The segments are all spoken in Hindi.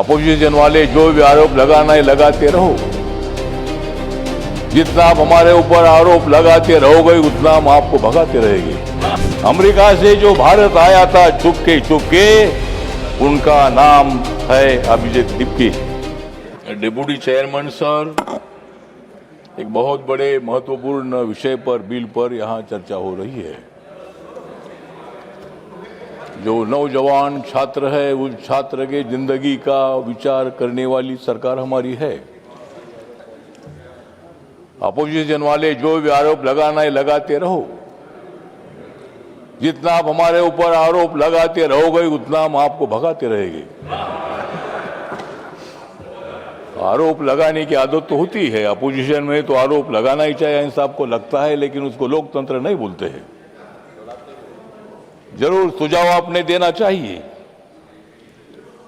अपोजिशन वाले जो भी आरोप लगाना है लगाते रहो। जितना आप हमारे ऊपर आरोप लगाते रहोगे उतना हम आपको भगाते रहेंगे। अमेरिका से जो भारत आया था चुपके उनका नाम है अभिजीत दिप्की। डिप्टी चेयरमैन सर, एक बहुत बड़े महत्वपूर्ण विषय पर, बिल पर यहाँ चर्चा हो रही है। जो नौजवान छात्र है उस छात्र के जिंदगी का विचार करने वाली सरकार हमारी है। अपोजिशन वाले जो भी आरोप लगाना है लगाते रहो। जितना आप हमारे ऊपर आरोप लगाते रहोगे उतना हम आपको भगाते रहेंगे। आरोप लगाने की आदत तो होती है, अपोजिशन में तो आरोप लगाना ही चाहिए, ऐसा आपको लगता है, लेकिन उसको लोकतंत्र नहीं बोलते हैं। जरूर सुझाव आपने देना चाहिए।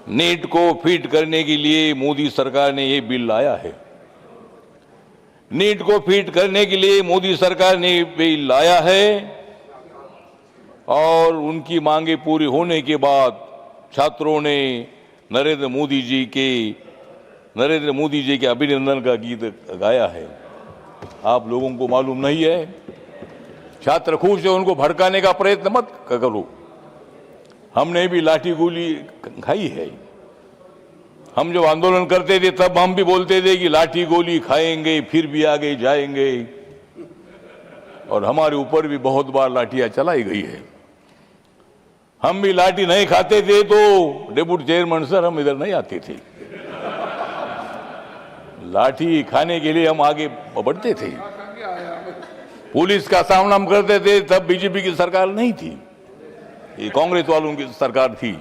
नीट को फिट करने के लिए मोदी सरकार ने ये बिल लाया है। नीट को फिट करने के लिए मोदी सरकार ने बिल लाया है और उनकी मांगे पूरी होने के बाद छात्रों ने नरेंद्र मोदी जी के अभिनंदन का गीत गाया है। आप लोगों को मालूम नहीं है? छात्र खुश है, उनको भड़काने का प्रयत्न मत करो। हमने भी लाठी गोली खाई है। हम जब आंदोलन करते थे तब हम भी बोलते थे कि लाठी गोली खाएंगे, फिर भी आगे जाएंगे, और हमारे ऊपर भी बहुत बार लाठियां चलाई गई है। हम भी लाठी नहीं खाते थे तो डिप्टी चेयरमैन सर हम इधर नहीं आते थे। लाठी खाने के लिए हम आगे बढ़ते थे। पुलिस का सामना हम करते थे, तब बीजेपी की सरकार नहीं थी, ये कांग्रेस वालों की सरकार थी।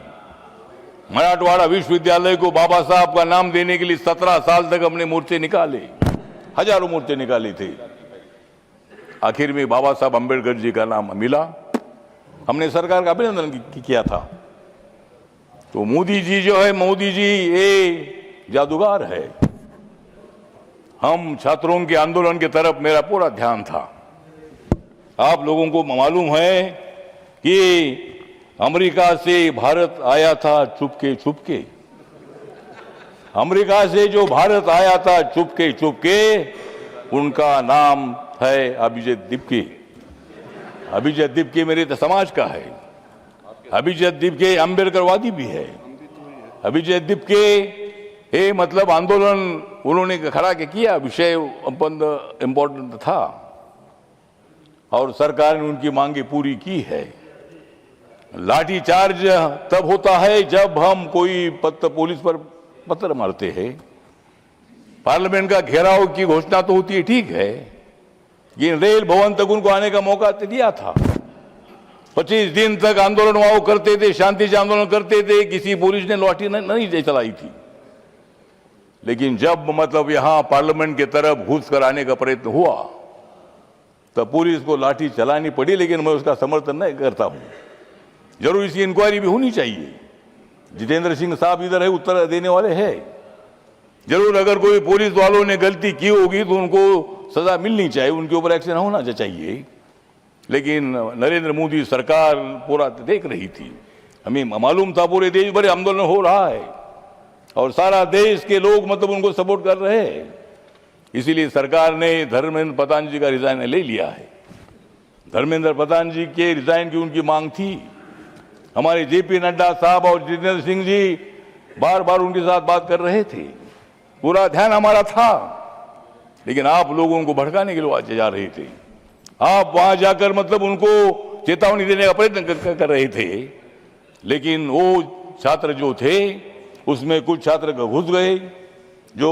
मराठवाड़ा विश्वविद्यालय को बाबा साहब का नाम देने के लिए 17 साल तक हमने मोर्चे निकाले, हजारों मोर्चे निकाले थे। आखिर में बाबा साहब अम्बेडकर जी का नाम मिला, हमने सरकार का अभिनंदन किया था। तो मोदी जी जो है, मोदी जी ये जादूगर है। हम छात्रों के आंदोलन की तरफ मेरा पूरा ध्यान था। आप लोगों को मालूम है कि अमेरिका से भारत आया था चुपके। अमेरिका से जो भारत आया था चुपके उनका नाम है अभिजीत दिप्की। अभिजीत दिप्की मेरे समाज का है। अभिजीत दिप्की अम्बेडकरवादी भी है। अभिजीत दिप्की ये मतलब आंदोलन उन्होंने खड़ा किया, विषय इंपॉर्टेंट था और सरकार ने उनकी मांगे पूरी की है। लाठी चार्ज तब होता है जब हम कोई पुलिस पर पत्थर मारते हैं। पार्लियामेंट का घेराव की घोषणा तो होती है, ठीक है, ये रेल भवन तक उनको आने का मौका दिया था। 25 दिन तक आंदोलन वहां करते थे, शांति से आंदोलन करते थे, किसी पुलिस ने लाठी नहीं चलाई थी। लेकिन जब मतलब यहां पार्लियामेंट की तरफ घुस कर आने का प्रयत्न हुआ तब पुलिस को लाठी चलानी पड़ी, लेकिन मैं उसका समर्थन नहीं करता हूं। जरूर इसकी इंक्वायरी भी होनी चाहिए। जितेंद्र सिंह साहब इधर है, उत्तर देने वाले हैं। जरूर अगर कोई पुलिस वालों ने गलती की होगी तो उनको सजा मिलनी चाहिए, उनके ऊपर एक्शन होना चाहिए। लेकिन नरेंद्र मोदी सरकार पूरा देख रही थी। हमें मालूम था पूरे देश भर आंदोलन हो रहा है और सारा देश के लोग मतलब उनको सपोर्ट कर रहे हैं। इसीलिए सरकार ने धर्मेंद्र प्रधान जी का रिजाइन ले लिया है। धर्मेंद्र प्रधान जी के रिजाइन की उनकी मांग थी। हमारे जेपी नड्डा साहब और जितेंद्र सिंह जी बार बार उनके साथ बात कर रहे थे, पूरा ध्यान हमारा था, लेकिन आप लोगों को भड़काने के लिए जा रहे थे। आप वहां जाकर मतलब उनको चेतावनी देने का प्रयत्न कर रहे थे, लेकिन वो छात्र जो थे उसमें कुछ छात्र घुस गए जो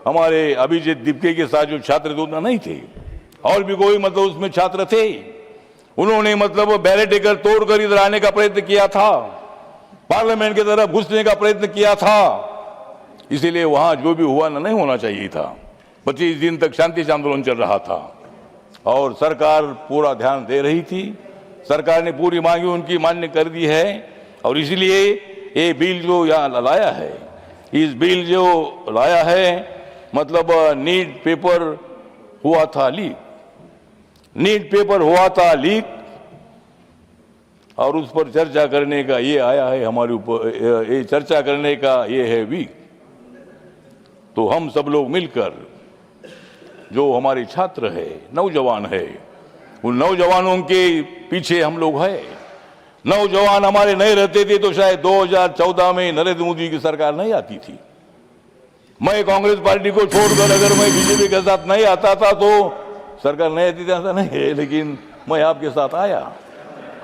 हमारे अभिजीत दिप्की के साथ जो छात्र उतना नहीं थे, और भी कोई मतलब उसमें छात्र थे। उन्होंने मतलब बैरिकेड तोड़कर इधर आने का प्रयत्न किया था, पार्लियामेंट की तरफ घुसने का प्रयत्न किया था। इसीलिए वहां जो भी हुआ नहीं होना चाहिए था। 25 दिन तक शांति से आंदोलन चल रहा था और सरकार पूरा ध्यान दे रही थी। सरकार ने पूरी मांगी उनकी मान्य कर दी है और इसलिए ये बिल जो यहाँ लाया है, इस बिल जो लाया है मतलब नीट पेपर हुआ था लीक। नीट पेपर हुआ था लीक और उस पर चर्चा करने का ये आया है हमारे ऊपर, ये चर्चा करने का ये है वीक। तो हम सब लोग मिलकर, जो हमारे छात्र है, नौजवान है, उन नौजवानों के पीछे हम लोग हैं। नौजवान हमारे नहीं रहते थे तो शायद 2014 में नरेंद्र मोदी की सरकार नहीं आती थी। मैं कांग्रेस पार्टी को छोड़कर अगर मैं बीजेपी के साथ नहीं आता था तो सरकार नहीं आती थी, ऐसा नहीं है। लेकिन मैं आपके साथ आया,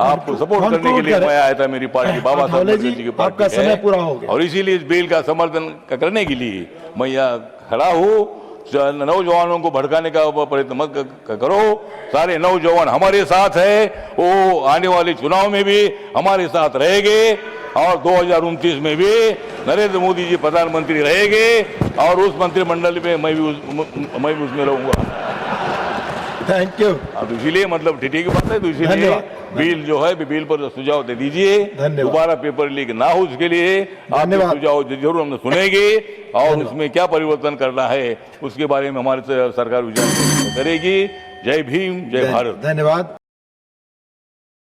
आपको सपोर्ट करने के लिए मैं आया था। मेरी पार्टी बाबा साहब अम्बेडकर जी की पार्टी है पूरा हो गया। और इसीलिए इस बिल का समर्थन करने के लिए मैं यहाँ खड़ा हूँ। नौजवानों को भड़काने का प्रयत्न मत करो। सारे नौजवान हमारे साथ है, वो आने वाले चुनाव में भी हमारे साथ रहेंगे और 2029 में भी नरेंद्र मोदी जी प्रधानमंत्री रहेंगे और उस मंत्रिमंडल में मैं भी उसमें रहूंगा। Thank you. अब इसीलिए मतलब ठीक की बात है, तो इसीलिए बिल जो है बिल पर सुझाव दे दीजिए, दोबारा पेपर लीक ना हो उसके लिए आपके सुझाव जरूर हम सुनेंगे और उसमें क्या परिवर्तन करना है उसके बारे में हमारे सरकार विचार करेगी। जय भीम, जय भारत। धन्यवाद।